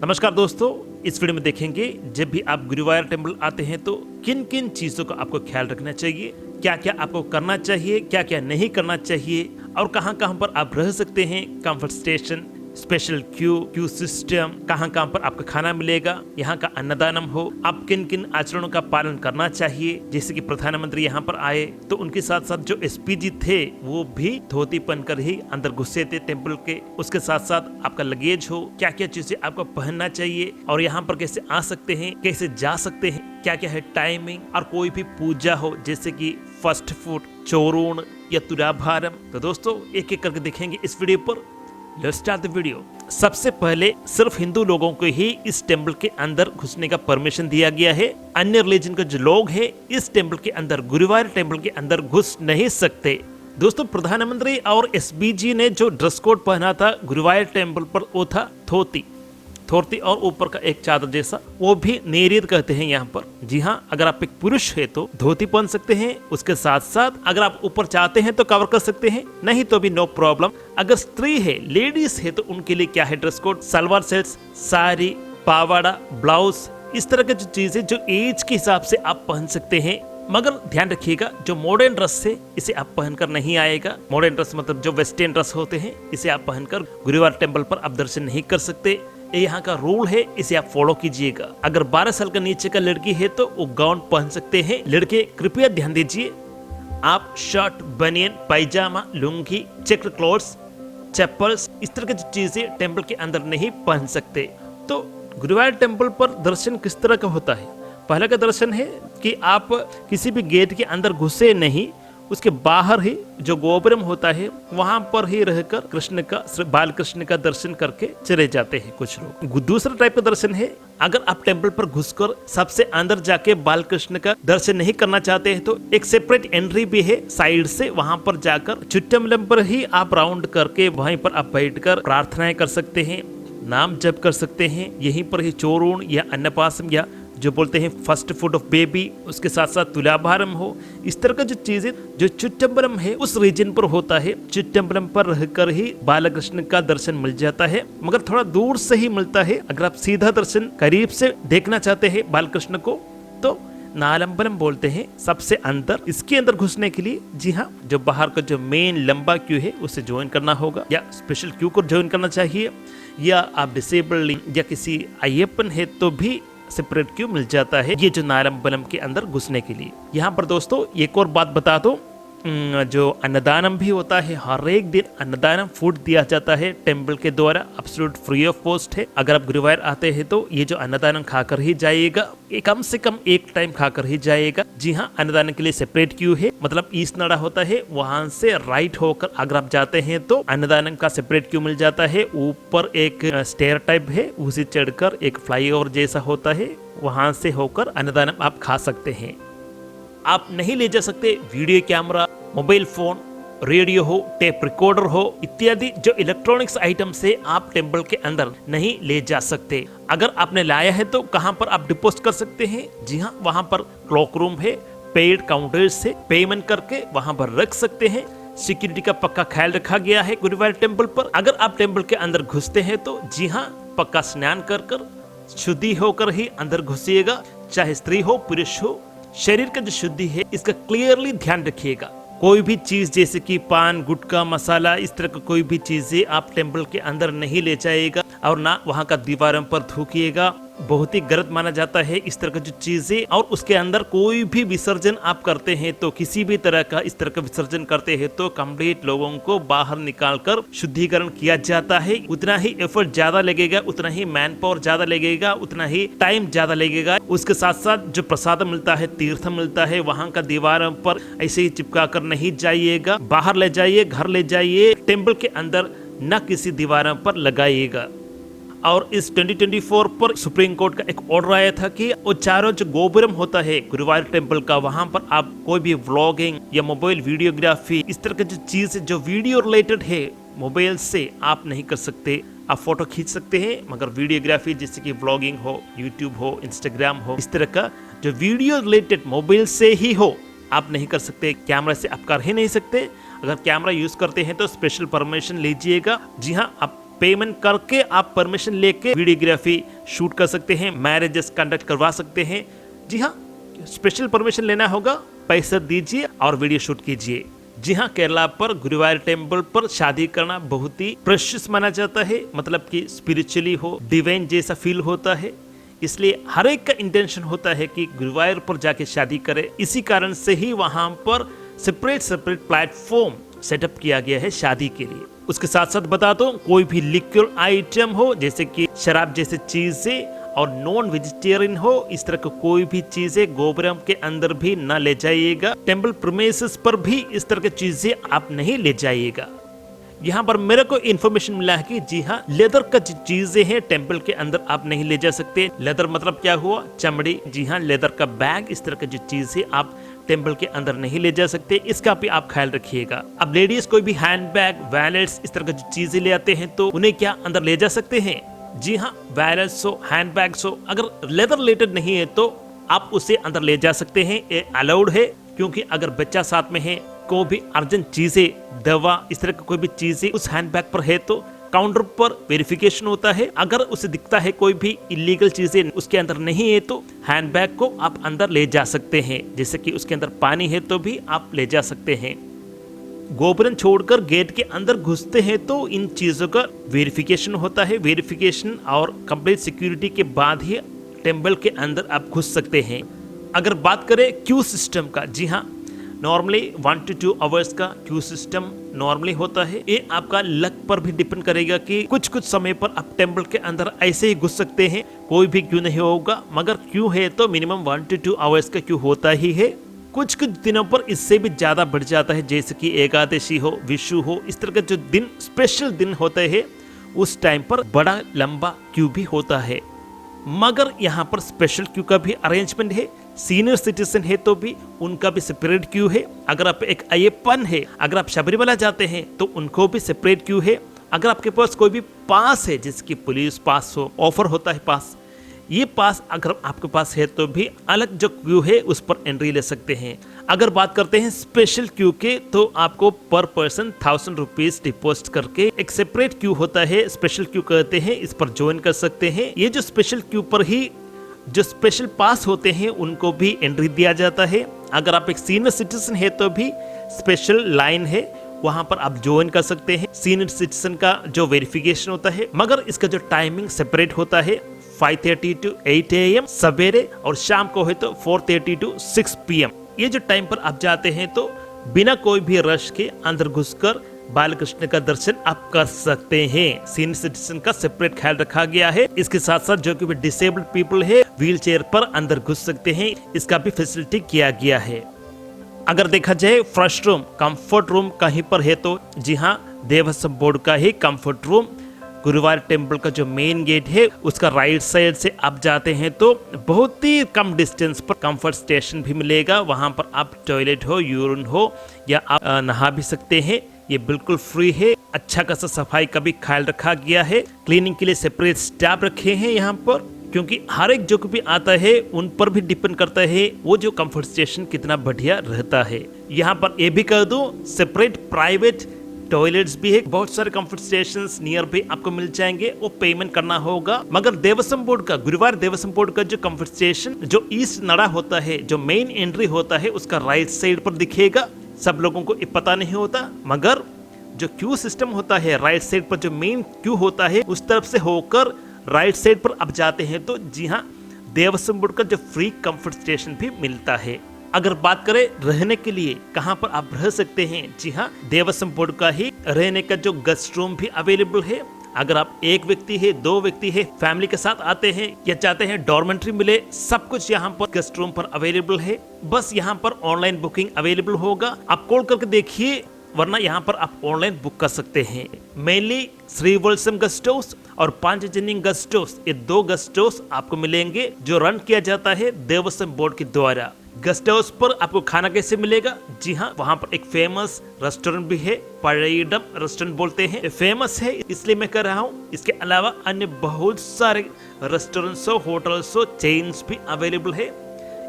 नमस्कार दोस्तों, इस वीडियो में देखेंगे जब भी आप गुरुवायूर टेम्पल आते हैं तो किन किन चीज़ों का आपको ख्याल रखना चाहिए, क्या क्या आपको करना चाहिए, क्या क्या नहीं करना चाहिए और कहां कहां पर आप रह सकते हैं। Comfort station, special Q system, कहां कहां पर आपका खाना मिलेगा, यहाँ का अन्नदानम हो, आप किन किन आचरणों का पालन करना चाहिए। जैसे कि प्रधानमंत्री यहाँ पर आए तो उनके साथ साथ जो एसपीजी थे वो भी धोती पहनकर ही अंदर घुसे थे टेम्पल के। उसके साथ साथ आपका लगेज हो, क्या क्या चीजें आपको पहनना चाहिए और यहाँ पर कैसे आ सकते हैं, कैसे जा सकते हैं, क्या क्या है टाइमिंग, और कोई भी पूजा हो जैसे कि फर्स्ट फूड, चोरून या तुलाभारम। तो दोस्तों एक एक करके देखेंगे इस वीडियो पर। Let's start the video. सबसे पहले सिर्फ हिंदू लोगों को ही इस टेम्पल के अंदर घुसने का परमिशन दिया गया है। अन्य रिलीजन के जो लोग हैं इस टेम्पल के अंदर, गुरुवायूर टेम्पल के अंदर घुस नहीं सकते। दोस्तों प्रधानमंत्री और एसबीजी ने जो ड्रेस कोड पहना था गुरुवायूर टेम्पल पर वो था धोती और ऊपर का एक चादर जैसा, वो भी नेरियत कहते हैं यहाँ पर। जी हाँ, अगर आप एक पुरुष है तो धोती पहन सकते हैं, उसके साथ साथ अगर आप ऊपर चाहते हैं तो कवर कर सकते हैं, नहीं तो भी नो प्रॉब्लम। अगर स्त्री है, लेडीज है, तो उनके लिए क्या है dress code, salwar sets, sari, pavada, blouse, इस तरह की जो चीजें जो एज के हिसाब से आप पहन सकते हैं। मगर ध्यान रखिएगा जो मॉडर्न ड्रेस है इसे आप पहनकर नहीं आएगा। मॉडर्न ड्रेस मतलब जो वेस्टर्न ड्रेस होते हैं इसे आप पहनकर गुरुवायूर टेम्पल पर आप दर्शन नहीं कर सकते। ये यहाँ का रूल है, इसे आप फॉलो कीजिएगा। अगर 12 साल का नीचे का लड़की है तो वो गाउन पहन सकते हैं। लड़के कृपया ध्यान दीजिए, आप शर्ट, बनियन, पायजामा, लुंगी, चेक्ड क्लॉथ्स, चप्पल्स, इस तरह की चीजें टेम्पल के अंदर नहीं पहन सकते। तो गुरुवायूर टेम्पल पर दर्शन किस तरह का होता है? पहला का दर्शन है कि आप किसी भी गेट के अंदर घुसे नहीं, उसके बाहर ही जो गोपुरम होता है वहां पर ही रहकर कृष्ण का, बाल कृष्ण का दर्शन करके चले जाते हैं कुछ लोग। दूसरा टाइप का दर्शन है, अगर आप टेम्पल पर घुसकर सबसे अंदर जाके बाल कृष्ण का दर्शन नहीं करना चाहते हैं तो एक सेपरेट एंट्री भी है साइड से, वहां पर जाकर चुट्टमलम पर ही आप राउंड करके वहीं पर आप बैठकर प्रार्थनाएं कर सकते हैं, नाम जप कर सकते हैं। यहीं पर ही चोरून या अन्नपासम या जो बोलते हैं फर्स्ट फूड ऑफ बेबी, उसके साथ साथ तुलाभारम हो, इस तरह का जो चीजें जो चुट्टम्बरम है उस रीजन पर होता है। चुट्टम्बरम पर रहकर ही बालकृष्ण का दर्शन मिल जाता है, मगर थोड़ा दूर से ही मिलता है। अगर आप सीधा दर्शन करीब से देखना चाहते हैं बालकृष्ण को तो नालंबरम बोलते हैं सबसे अंदर। इसके अंदर घुसने के लिए जी हाँ, जो बाहर का जो मेन लंबा क्यू है उसे ज्वाइन करना होगा या स्पेशल क्यू को ज्वाइन करना चाहिए, या आप डिसेबल्ड या किसी अय्यप्पन है तो भी सेपरेट क्यू मिल जाता है ये जो नालंबरम के अंदर घुसने के लिए। यहाँ पर दोस्तों एक और बात बता दो, जो अन्नदानम भी होता है, हर एक दिन अन्नदानम फूड दिया जाता है टेम्पल के द्वारा, एब्सोल्यूट फ्री ऑफ कॉस्ट है। अगर आप गुरुवायूर आते हैं तो ये जो अन्नदानम खाकर ही जाइएगा, कम से कम एक टाइम खाकर ही जाइएगा। जी हाँ, अन्नदान के लिए सेपरेट क्यू है, मतलब ईस्ट नड़ा होता है वहां से राइट होकर अगर आप जाते हैं तो अन्नदानम का सेपरेट क्यू मिल जाता है। ऊपर एक स्टेयर टाइप है, उसे चढ़कर एक फ्लाईओवर जैसा होता है, वहां से होकर अन्नदानम आप खा सकते हैं। आप नहीं ले जा सकते video camera, mobile phone, radio हो, टेप रिकॉर्डर हो, इत्यादि जो इलेक्ट्रॉनिक्स आइटम से आप टेम्पल के अंदर नहीं ले जा सकते। अगर आपने लाया है तो कहां पर आप डिपोजिट कर सकते हैं? जी हाँ, वहां पर क्लॉक रूम है, पेड काउंटर से पेमेंट करके वहां पर रख सकते हैं। सिक्योरिटी का पक्का ख्याल रखा गया है गुरुवायूर टेम्पल पर। अगर आप टेम्पल के अंदर घुसते हैं तो जी हाँ, पक्का स्नान कर शुद्धि होकर ही अंदर घुसिएगा, चाहे स्त्री हो पुरुष हो। शरीर का जो शुद्धि है इसका क्लियरली ध्यान रखिएगा। कोई भी चीज जैसे कि पान, गुटखा, मसाला, इस तरह का कोई भी चीजें आप टेम्पल के अंदर नहीं ले जाइएगा और ना वहां का दीवारों पर थूकिएगा, बहुत ही गलत माना जाता है इस तरह की जो चीजें। और उसके अंदर कोई भी विसर्जन आप करते हैं तो किसी भी तरह का इस तरह का विसर्जन करते हैं तो कंप्लीट लोगों को बाहर निकाल कर शुद्धिकरण किया जाता है। उतना ही एफर्ट ज्यादा लगेगा, उतना ही मैन पावर ज्यादा लगेगा, उतना ही टाइम ज्यादा लगेगा। उसके साथ साथ जो प्रसाद मिलता है, तीर्थ मिलता है, वहां का दीवारों पर ऐसे ही चिपका कर नहीं जाइएगा, बाहर ले जाइए, घर ले जाइए, टेम्पल के अंदर न किसी दीवारों पर लगाइएगा। और इस 2024 पर सुप्रीम कोर्ट का एक ऑर्डर आया था कि वो चारों जो गोपुरम होता है गुरुवायूर टेम्पल का, वहां पर आप कोई भी व्लॉगिंग या मोबाइल वीडियोग्राफी, इस तरह की जो चीज जो वीडियो रिलेटेड है मोबाइल से आप नहीं कर सकते। आप फोटो खींच सकते हैं मगर वीडियोग्राफी जैसे कि व्लॉगिंग हो, यूट्यूब हो, इंस्टाग्राम हो, इस तरह का जो वीडियो रिलेटेड मोबाइल से ही हो आप नहीं कर सकते। कैमरा से आप कर ही नहीं सकते। अगर कैमरा यूज करते हैं तो स्पेशल परमिशन लीजिएगा। जी हाँ, आप पेमेंट करके आप परमिशन लेके वीडियोग्राफी शूट कर सकते हैं, मैरिजेस कंडक्ट करवा सकते हैं। जी हाँ, स्पेशल परमिशन लेना होगा, पैसा दीजिए और वीडियो शूट कीजिए। जी हाँ, केरला पर गुरुवायूर टेम्पल पर शादी करना बहुत ही प्रेशियस माना जाता है, मतलब कि स्पिरिचुअली हो, डिवाइन जैसा फील होता है। इसलिए हर एक का इंटेंशन होता है कि गुरुवायूर पर जाके शादी करे। इसी कारण से ही वहां पर सेपरेट प्लेटफॉर्म सेटअप किया गया है शादी के लिए। उसके साथ साथ बता दो, कोई भी लिक्विड आइटम हो जैसे कि शराब जैसे चीजें और नॉन वेजिटेरियन हो, इस तरह की कोई भी चीजें गोपुरम के अंदर भी न ले जाइएगा। टेम्पल प्रीमाइसेस पर भी इस तरह की चीजें आप नहीं ले जाइएगा। यहाँ पर मेरे को इन्फॉर्मेशन मिला है कि जी हाँ, लेदर का जो चीजें हैं टेम्पल के अंदर आप नहीं ले जा सकते। लेदर मतलब क्या हुआ? चमड़ी। जी हाँ, लेदर का बैग, इस तरह की जो चीजें आप टेम्पल के अंदर नहीं ले जा सकते, इसका भी आप ख्याल रखिएगा। अब लेडीज कोई भी हैंड बैग, वैलेट्स, इस तरह की जो चीजें ले आते हैं तो उन्हें क्या अंदर ले जा सकते हैं? जी हाँ, वैलेट्स हो, हैंड बैग्स हो, अगर लेदर रिलेटेड नहीं है तो आप उसे अंदर ले जा सकते हैं, ये अलाउड है। क्योंकि अगर बच्चा साथ में है, कोई भी अर्जेंट चीजें, दवा, इस तरह की कोई भी चीजें उस हैंड बैग पर है तो काउंटर पर वेरिफिकेशन होता है। अगर उसे दिखता है कोई भी इलीगल चीजें उसके अंदर नहीं है तो हैंड बैग को आप अंदर ले जा सकते हैं। जैसे कि उसके अंदर पानी है तो भी आप ले जा सकते हैं। गोपुरम छोड़कर गेट के अंदर घुसते हैं तो इन चीजों का वेरिफिकेशन होता है। वेरिफिकेशन और कंप्लीट सिक्योरिटी के बाद ही टेम्पल के अंदर आप घुस सकते हैं। अगर बात करें क्यू सिस्टम का, जी हाँ, नॉर्मली 1 to 2 आवर्स का क्यू सिस्टम नॉर्मली होता है। ये आपका लक पर भी डिपेंड करेगा कि कुछ समय पर आप टेम्पल के अंदर ऐसे ही घुस सकते हैं, कोई भी क्यू नहीं होगा। मगर क्यू है तो मिनिमम 1 to 2 आवर्स का क्यू होता ही है। कुछ दिनों पर इससे भी ज्यादा बढ़ जाता है, जैसे कि एकादशी हो, विशु हो, इस तरह के जो दिन स्पेशल दिन होते हैं उस टाइम पर बड़ा लंबा क्यू भी होता है। मगर यहाँ पर स्पेशल क्यू का भी अरेंजमेंट है। सीनियर सिटीजन है तो भी उनका भी सेपरेट क्यू है। अगर आप एक अय्यप्पन है, अगर आप शबरीमला जाते हैं तो उनको भी सेपरेट क्यू है। अगर आपके पास कोई भी पास है, जिसकी पुलिस पास हो, ऑफर होता है पास, ये पास अगर आपके पास है तो भी अलग जो क्यू है उस पर एंट्री ले सकते हैं। अगर बात करते हैं स्पेशल क्यू के तो आपको पर पर्सन 1000 रुपीज डिपॉजिट करके एक सेपरेट क्यू होता है, स्पेशल क्यू कहते हैं, इस पर ज्वाइन कर सकते हैं। ये जो स्पेशल क्यू पर ही जो स्पेशल पास होते हैं उनको भी एंट्री दिया जाता है। अगर आप एक सीनियर सिटीजन है तो भी स्पेशल लाइन है, वहां पर आप ज्वाइन कर सकते हैं। सीनियर सिटीजन का जो वेरिफिकेशन होता है, मगर इसका जो टाइमिंग सेपरेट होता है, 5:30 to 8 AM सवेरे, और शाम को है तो 4:30 to 6 PM। ये जो टाइम पर आप जाते हैं तो बिना कोई भी रश के अंदर घुसकर बालकृष्ण का दर्शन आप कर सकते हैं। सीनियर सिटीजन का सेपरेट ख्याल रखा गया है। इसके साथ साथ जो कि डिसेबल्ड पीपल है, व्हील चेयर पर अंदर घुस सकते हैं, इसका भी फैसिलिटी किया गया है। अगर देखा जाए फर्स्ट रूम, कंफर्ट रूम कहीं पर है तो जी हाँ, देवस्थान बोर्ड का ही कंफर्ट रूम गुरुवायूर टेम्पल का जो मेन गेट है उसका राइट साइड से आप जाते हैं तो बहुत ही कम डिस्टेंस पर कंफर्ट स्टेशन भी मिलेगा। वहां पर आप टॉयलेट हो, यूरिन हो, या आप नहा भी सकते हैं। ये बिल्कुल फ्री है। अच्छा खासा सफाई का भी ख्याल रखा गया है। क्लीनिंग के लिए सेपरेट स्टाफ रखे हैं यहाँ पर, क्योंकि हर एक जो भी आता है उन पर भी डिपेंड करता है वो जो कंफर्ट स्टेशन कितना बढ़िया रहता है। यहाँ पर ये भी कर दूं, सेपरेट प्राइवेट टॉयलेट्स भी है। बहुत सारे कंफर्ट स्टेशंस नियर भी आपको मिल जाएंगे, वो पेमेंट करना होगा। मगर देवस्थान बोर्ड का, गुरुवायूर देवस्थान बोर्ड का जो कंफर्ट स्टेशन जो ईस्ट नड़ा होता है, जो मेन एंट्री होता है, उसका राइट साइड पर दिखेगा। सब लोगों को ये पता नहीं होता, मगर जो क्यू सिस्टम होता है राइट साइड पर, जो मेन क्यू होता है उस तरफ से होकर राइट साइड पर आप जाते हैं तो जी हाँ, देवस्थान बोर्ड का जो फ्री कंफर्ट स्टेशन भी मिलता है। अगर बात करें रहने के लिए कहां पर आप रह सकते हैं, जी हाँ, देवस्थान बोर्ड का ही रहने का जो गेस्ट रूम भी अवेलेबल है। अगर आप एक व्यक्ति है, 2 व्यक्ति है, फैमिली के साथ आते हैं या चाहते हैं डॉर्मेंट्री मिले, सब कुछ यहाँ पर गेस्ट रूम पर अवेलेबल है। बस यहाँ पर ऑनलाइन बुकिंग अवेलेबल होगा, आप कॉल करके देखिए, वरना यहाँ पर आप ऑनलाइन बुक कर सकते हैं। मेनली श्री वत्सम गेस्ट हाउस और पांचजनी गेस्ट हाउस, ये 2 गेस्ट हाउस आपको मिलेंगे जो रन किया जाता है देवस्थान बोर्ड के द्वारा। गेस्ट हाउस पर आपको खाना कैसे मिलेगा? जी हाँ, वहाँ पर एक फेमस रेस्टोरेंट भी है, पळईयडम रेस्टोरेंट बोलते हैं। फेमस है इसलिए मैं कह रहा हूँ, इसके अलावा अन्य बहुत सारे रेस्टोरेंट्स हो, होटल्स हो, चेन्स भी अवेलेबल है।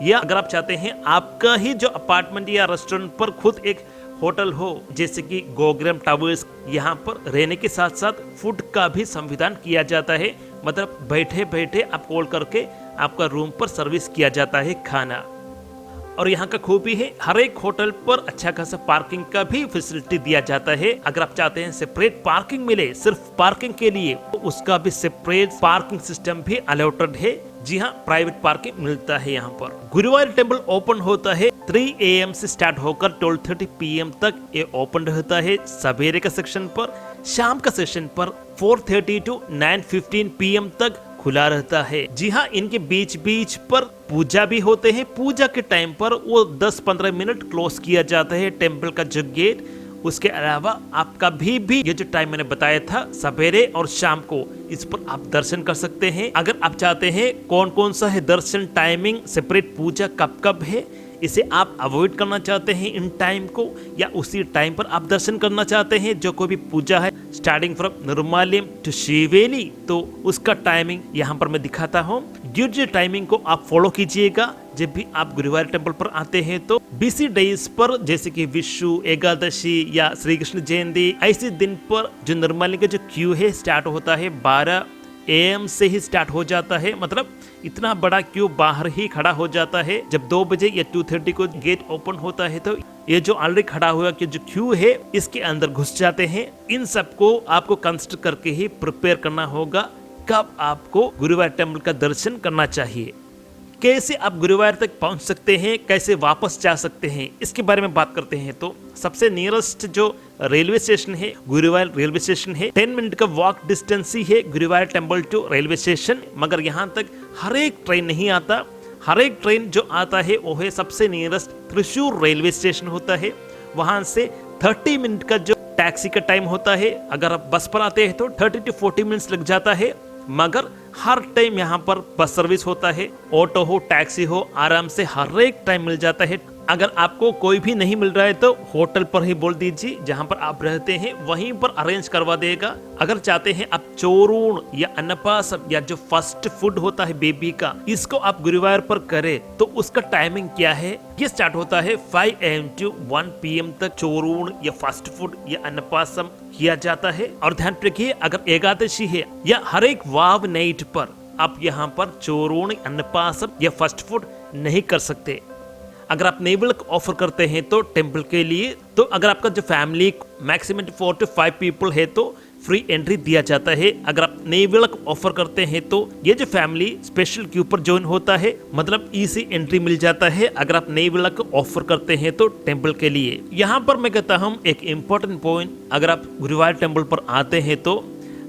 या अगर आप चाहते हैं आपका ही जो अपार्टमेंट या रेस्टोरेंट पर खुद एक होटल हो जैसे कि गोग्राम टावर्स, यहाँ पर रहने के साथ साथ फूड का भी संविधान किया जाता है। मतलब बैठे बैठे आप कॉल करके आपका रूम पर सर्विस किया जाता है खाना। और यहाँ का खूबी है, हर एक होटल पर अच्छा खासा पार्किंग का भी फैसिलिटी दिया जाता है। अगर आप चाहते हैं सेपरेट पार्किंग मिले सिर्फ पार्किंग के लिए, तो उसका भी सेपरेट पार्किंग सिस्टम भी अलॉटेड है। जी हाँ, प्राइवेट पार्किंग मिलता है यहाँ पर। गुरुवार टेम्पल ओपन होता है 3 AM से स्टार्ट होकर 12:30 PM तक ये ओपन रहता है सवेरे का सेक्शन पर। शाम का सेशन पर 4:30 to 9:15 PM तक खुला रहता है। जी हाँ, इनके बीच बीच पर पूजा भी होते हैं। पूजा के टाइम पर वो 10-15 मिनट क्लोज किया जाता है टेम्पल का जो गेट। उसके अलावा आपका भी ये जो टाइम मैंने बताया था सवेरे और शाम को, इस पर आप दर्शन कर सकते हैं। अगर आप चाहते हैं कौन कौन सा है दर्शन टाइमिंग, सेपरेट पूजा कब कब है, इसे आप अवॉइड करना चाहते हैं इन टाइम को, या उसी टाइम पर आप दर्शन करना चाहते हैं जो कोई भी पूजा है स्टार्टिंग फ्रॉम निर्माल्यम टू शिवेली, तो उसका टाइमिंग यहाँ पर मैं दिखाता हूँ। ड्यूटी टाइमिंग को आप फॉलो कीजिएगा जब भी आप गुरुवार टेम्पल पर आते हैं। तो बिजी डेज पर जैसे कि विशु, एकादशी या श्री कृष्ण जयंती, ऐसे दिन पर जो निर्माल्य का जो क्यू है स्टार्ट होता है 12 AM से ही स्टार्ट हो जाता है। मतलब इतना बड़ा क्यू बाहर ही खड़ा हो जाता है। जब 2 बजे या 2:30 को गेट ओपन होता है तो ये जो ऑलरेडी खड़ा हुआ कि जो क्यू है इसके अंदर घुस जाते हैं। इन सबको आपको कंसिडर करके ही प्रिपेयर करना होगा कब आपको गुरुवार टेम्पल का दर्शन करना चाहिए। कैसे आप गुरुवार तक पहुंच सकते हैं, कैसे वापस जा सकते हैं, इसके बारे में बात करते हैं। तो सबसे नियरेस्ट जो रेलवे स्टेशन है गुरुवार रेलवे स्टेशन है। 10 मिनट का वॉक डिस्टेंस ही है गुरुवार टेम्पल टू रेलवे स्टेशन। मगर यहाँ तक हर एक ट्रेन नहीं आता। हर एक ट्रेन जो आता है वो है सबसे नियरेस्ट त्रिशूर रेलवे स्टेशन होता है। वहां से 30 मिनट का जो टैक्सी का टाइम होता है। अगर आप बस पर आते हैं तो 30 to 40 मिनट्स लग जाता है। मगर हर टाइम यहाँ पर बस सर्विस होता है, ऑटो हो टैक्सी हो, आराम से हर एक टाइम मिल जाता है। अगर आपको कोई भी नहीं मिल रहा है तो होटल पर ही बोल दीजिए, जहाँ पर आप रहते हैं वहीं पर अरेंज करवा देगा। अगर चाहते हैं आप चोरून या अन्नपासम या जो फर्स्ट फूड होता है बेबी का, इसको आप गुरुवार पर करें तो उसका टाइमिंग क्या है, ये स्टार्ट होता है 5 AM to 1 PM तक चोरून या फास्ट फूड या अन्नपासम किया जाता है। और ध्यान रखिए, अगर एकादशी है या हर एक वाव नाइट पर आप यहाँ पर चोरून, अन्नपासम या फास्ट फूड नहीं कर सकते। अगर आप नेबल ऑफर करते हैं तो टेम्पल के लिए, तो अगर आपका जो फैमिली मैक्सिमम 4 to 5 पीपल है तो फ्री एंट्री दिया जाता है। अगर आप नेबल ऑफर करते हैं तो ये जो फैमिली स्पेशल क्यू पर ज्वाइन होता है, मतलब इजी एंट्री मिल जाता है। अगर आप नेबल ऑफर करते हैं तो टेम्पल के लिए, यहाँ पर मैं कहता हूँ एक इम्पोर्टेंट पॉइंट, अगर आप गुरुवार टेम्पल पर आते हैं तो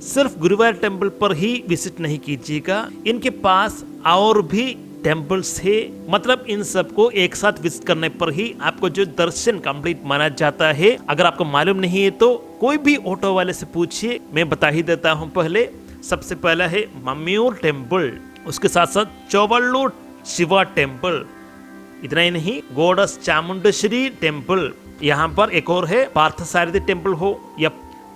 सिर्फ गुरुवार टेम्पल पर ही विजिट नहीं कीजिएगा। इनके पास और भी टेम्पल्स है। मतलब इन सबको एक साथ विजिट करने पर ही आपको जो दर्शन कंप्लीट माना जाता है। अगर आपको मालूम नहीं है तो कोई भी ऑटो वाले से पूछिए, मैं बता ही देता हूँ। पहले सबसे पहला है मम्यूर टेम्पल, उसके साथ साथ चौवल्लूर शिवा टेम्पल। इतना ही नहीं, गोडस चामुंडेश्वरी टेम्पल, यहाँ पर एक और है पार्थसारथी टेम्पल हो या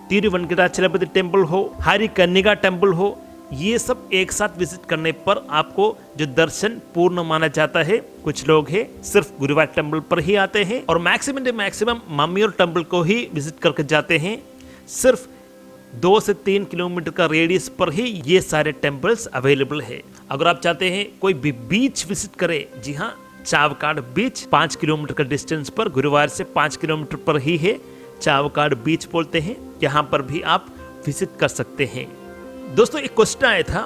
तिरुवेंकटाचलपति टेम्पल हो, हरि कन्निका टेम्पल हो, ये सब एक साथ विजिट करने पर आपको जो दर्शन पूर्ण माना जाता है। कुछ लोग हैं सिर्फ गुरुवार टेम्पल पर ही आते हैं और मैक्सिमम मम्यूर टेम्पल को ही विजिट करके जाते हैं। सिर्फ 2 से 3 किलोमीटर का रेडियस पर ही ये सारे टेम्पल्स अवेलेबल है। अगर आप चाहते हैं कोई भी बीच विजिट करे, जी हाँ, चावकाड़ बीच 5 किलोमीटर का डिस्टेंस पर, गुरुवार से 5 किलोमीटर पर ही है, चावकाड़ बीच बोलते हैं। यहाँ पर भी आप विजिट कर सकते हैं। दोस्तों, एक क्वेश्चन आया था,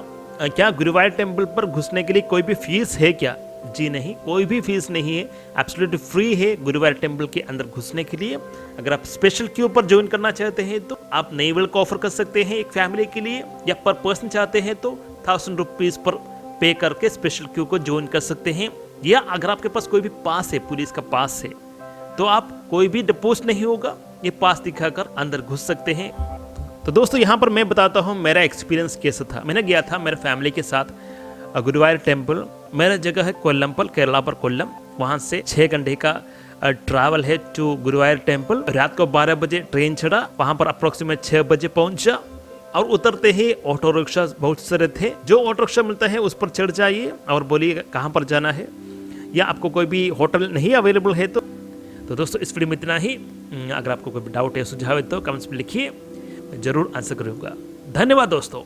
क्या गुरुवार टेम्पल पर घुसने के लिए कोई भी फीस है क्या? जी नहीं, कोई भी फीस नहीं है, एब्सोल्युटली फ्री है गुरुवार टेम्पल के अंदर घुसने के लिए। अगर आप स्पेशल क्यू पर ज्वाइन करना चाहते हैं तो आप नेवल को ऑफर कर सकते हैं एक फैमिली के लिए, या पर पर्सन चाहते हैं तो 1000 रुपीज पर पे करके स्पेशल क्यू को ज्वाइन कर सकते हैं। या अगर आपके पास कोई भी पास है, पुलिस का पास है, तो आप कोई भी डिपोज नहीं होगा, ये पास दिखाकर अंदर घुस सकते हैं। तो दोस्तों, यहाँ पर मैं बताता हूँ मेरा एक्सपीरियंस कैसा था। मैंने गया था मेरे फैमिली के साथ गुरुवार टेम्पल। मेरा जगह है कोल्लम, केरला पर कोल्लम। वहाँ से 6 घंटे का ट्रैवल है टू गुरुवार टेम्पल। रात को 12 बजे ट्रेन चढ़ा, वहाँ पर अप्रोक्सीमेट 6 बजे पहुँचा और उतरते ही ऑटो रिक्शा बहुत सारे थे। जो ऑटो रिक्शा मिलता है उस पर चढ़ जाइए और बोलिए कहाँ पर जाना है, या आपको कोई भी होटल नहीं अवेलेबल है तो तो दोस्तों इस वीडियो में इतना ही। अगर आपको कोई डाउट या सुझाव है तो कमेंट्स में लिखिए, मैं ज़रूर आंसर करूँगा। धन्यवाद दोस्तों।